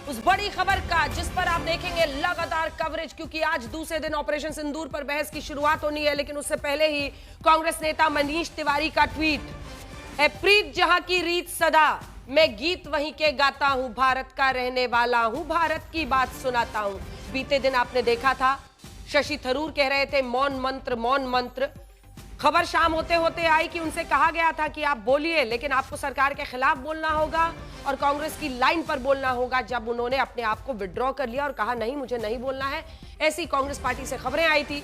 उस बड़ी खबर का जिस पर आप देखेंगे लगातार कवरेज, क्योंकि आज दूसरे दिन ऑपरेशन सिंदूर पर बहस की शुरुआत होनी है। लेकिन उससे पहले ही कांग्रेस नेता मनीष तिवारी का ट्वीट है, प्रीत जहां की रीत सदा, मैं गीत वहीं के गाता हूं, भारत का रहने वाला हूं, भारत की बात सुनाता हूं। बीते दिन आपने देखा था शशि थरूर कह रहे थे मौन मंत्र मौन मंत्र। खबर शाम होते होते आई कि उनसे कहा गया था कि आप बोलिए, लेकिन आपको सरकार के खिलाफ बोलना होगा और कांग्रेस की लाइन पर बोलना होगा। जब उन्होंने अपने आप को विड्रॉ कर लिया और कहा नहीं मुझे नहीं बोलना है, ऐसी कांग्रेस पार्टी से खबरें आई थी।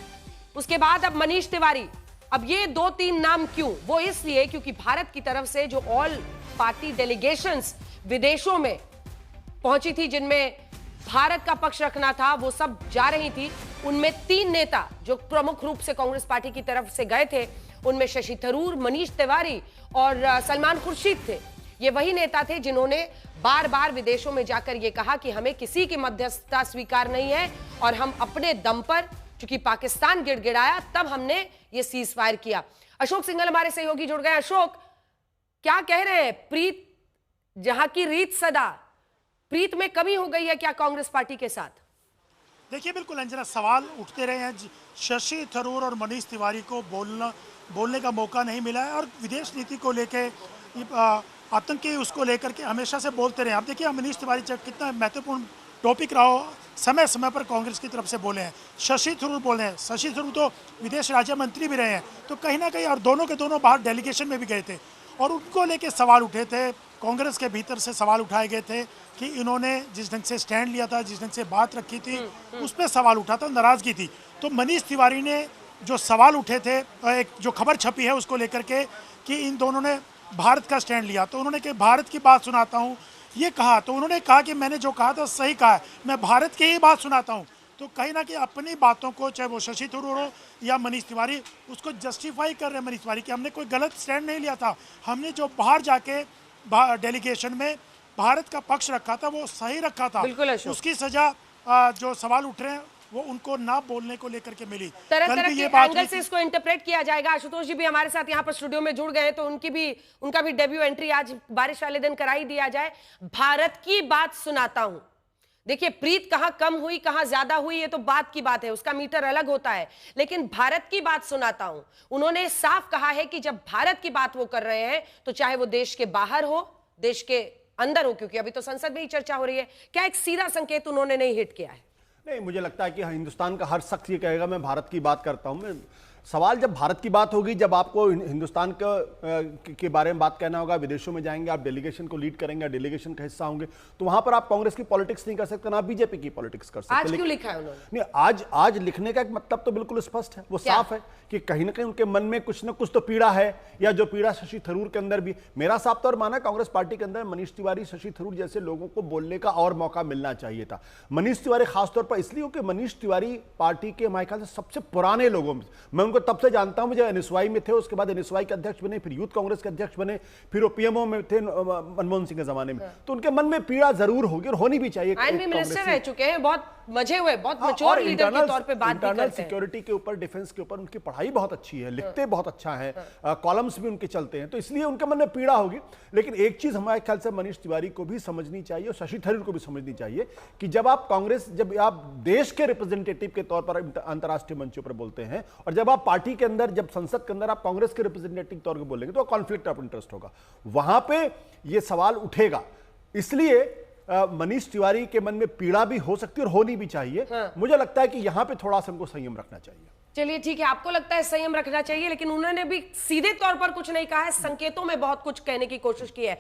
उसके बाद अब मनीष तिवारी। अब ये 2-3 नाम क्यों? वो इसलिए क्योंकि भारत की तरफ से जो ऑल पार्टी डेलीगेशंस विदेशों में पहुंची थी, जिनमें भारत का पक्ष रखना था, वो सब जा रही थी। उनमें 3 नेता जो प्रमुख रूप से कांग्रेस पार्टी की तरफ से गए थे, उनमें शशि थरूर, मनीष तिवारी और सलमान खुर्शीद थे। ये वही नेता थे जिन्होंने बार बार विदेशों में जाकर ये कहा कि हमें किसी की मध्यस्थता स्वीकार नहीं है और हम अपने दम पर, चूंकि पाकिस्तान गिड़गिड़ाया तब हमने ये सीज फायर किया। अशोक सिंघल हमारे सहयोगी जुड़ गए। अशोक, क्या कह रहे हैं? प्रीत जहां की रीत सदा, प्रीत में कमी हो गई है क्या कांग्रेस पार्टी के साथ? देखिए, बिल्कुल अंजना, सवाल उठते रहे हैं। शशि थरूर और मनीष तिवारी को बोलने का मौका नहीं मिला है और विदेश नीति को लेके, आतंकी उसको लेकर के हमेशा से बोलते रहे। आप देखिए मनीष तिवारी कितना महत्वपूर्ण टॉपिक रहा हो, समय समय पर कांग्रेस की तरफ से बोले हैं। शशि थरूर बोले हैं, शशि थरूर तो विदेश राज्य मंत्री भी रहे हैं, तो कहीं ना कहीं और दोनों के दोनों बाहर डेलीगेशन में भी गए थे और उनको लेके सवाल उठे थे। कांग्रेस के भीतर से सवाल उठाए गए थे कि इन्होंने जिस ढंग से स्टैंड लिया था, जिस ढंग से बात रखी थी, उस पर सवाल उठा था, नाराजगी थी। तो मनीष तिवारी ने जो सवाल उठे थे, एक जो खबर छपी है उसको लेकर के कि इन दोनों ने भारत का स्टैंड लिया, तो उन्होंने कि भारत की बात सुनाता हूँ ये कहा। तो उन्होंने कहा कि मैंने जो कहा था सही कहा है, मैं भारत की ही बात सुनाता हूँ। तो कहीं ना कहीं अपनी बातों को, चाहे वो शशि थरूर हो या मनीष तिवारी, उसको जस्टिफाई कर रहे हैं मनीष तिवारी कि हमने कोई गलत स्टैंड नहीं लिया था, हमने जो बाहर जाके डेलीगेशन में भारत का पक्ष रखा था वो सही रखा था। उसकी सजा जो सवाल उठ रहे हैं वो उनको ना बोलने को लेकर के मिली। तरह तरह के एंगल से इसको इंटरप्रेट किया जाएगा। आशुतोष जी भी हमारे साथ यहाँ पर स्टूडियो में जुड़ गए, तो उनका भी डेब्यू एंट्री आज बारिश वाले दिन कराई दिया जाए। भारत की बात सुनाता हूं। देखिए, प्रीत कहां कम हुई कहां ज्यादा हुई, ये तो बात की बात है, उसका मीटर अलग होता है, लेकिन भारत की बात सुनाता हूं। उन्होंने साफ कहा है कि जब भारत की बात वो कर रहे हैं, तो चाहे वो देश के बाहर हो, देश के अंदर हो, क्योंकि अभी तो संसद में ही चर्चा हो रही है। क्या एक सीधा संकेत उन्होंने नहीं हिट किया है? नहीं, मुझे लगता है कि हिंदुस्तान का हर शख्स ये कहेगा मैं भारत की बात करता हूं। मैं सवाल जब भारत की बात होगी, जब आपको हिंदुस्तान के बारे में बात कहना होगा, विदेशों में जाएंगे, आप डेलीगेशन को लीड करेंगे, डेलीगेशन का हिस्सा होंगे, तो वहां पर आप कांग्रेस की पॉलिटिक्स नहीं कर सकते, ना बीजेपी की पॉलिटिक्स कर सकते। आज क्यों लिखा है उन्होंने? नहीं, आज लिखने का एक मतलब तो बिल्कुल स्पष्ट है, वो साफ है कि कहीं ना कहीं उनके मन में कुछ ना कुछ तो पीड़ा है, या जो पीड़ा शशि थरूर के अंदर भी। मेरा साफ तौर माना कांग्रेस पार्टी के अंदर मनीष तिवारी, शशि थरूर जैसे लोगों को बोलने का और मौका मिलना चाहिए था। मनीष तिवारी खासतौर पर इसलिए कि मनीष तिवारी पार्टी के हमारे ख्याल से सबसे पुराने लोगों में, मैं उनको तब से जानता हूं जब एनएसवाई में थे, उसके बाद एनएसवाई के अध्यक्ष बने, फिर यूथ कांग्रेस के अध्यक्ष बने, फिर वो पीएमओ में थे मनमोहन सिंह के जमाने में। तो उनके मन में पीड़ा जरूर होगी और होनी भी चाहिए। मिनिस्टर रह चुके हैं, बहुत मजे हुए, बहुत मैच्योर लीडर के तौर पे बात भी करते हैं। सिक्योरिटी के ऊपर, डिफेंस के ऊपर उनकी पढ़ाई बहुत अच्छी है, लिखते बहुत अच्छा है, कॉलम्स भी उनके चलते हैं, तो इसलिए उनके मन में पीड़ा होगी। लेकिन एक चीज हमारे ख्याल से मनीष तिवारी को भी समझनी चाहिए और शशि थरूर को भी समझनी चाहिए कि जब आप कांग्रेस, जब आप देश के रिप्रेजेंटेटिव के तौर पर अंतर्राष्ट्रीय मंचों पर बोलते हैं और जब आप पार्टी के अंदर, जब संसद के अंदर आप कांग्रेस के रिप्रेजेंटेटिव तौर पर बोलेंगे, तो कॉन्फ्लिक्ट ऑफ इंटरेस्ट होगा, वहां पे ये सवाल उठेगा। इसलिए मनीष तिवारी के मन में पीड़ा भी हो सकती है और होनी भी चाहिए। मुझे लगता है कि यहां पे थोड़ा सा हमको संयम रखना चाहिए। चलिए ठीक है, आपको लगता है संयम रखना चाहिए, लेकिन उन्होंने भी सीधे तौर पर कुछ नहीं कहा है, संकेतों में बहुत कुछ कहने की कोशिश की है।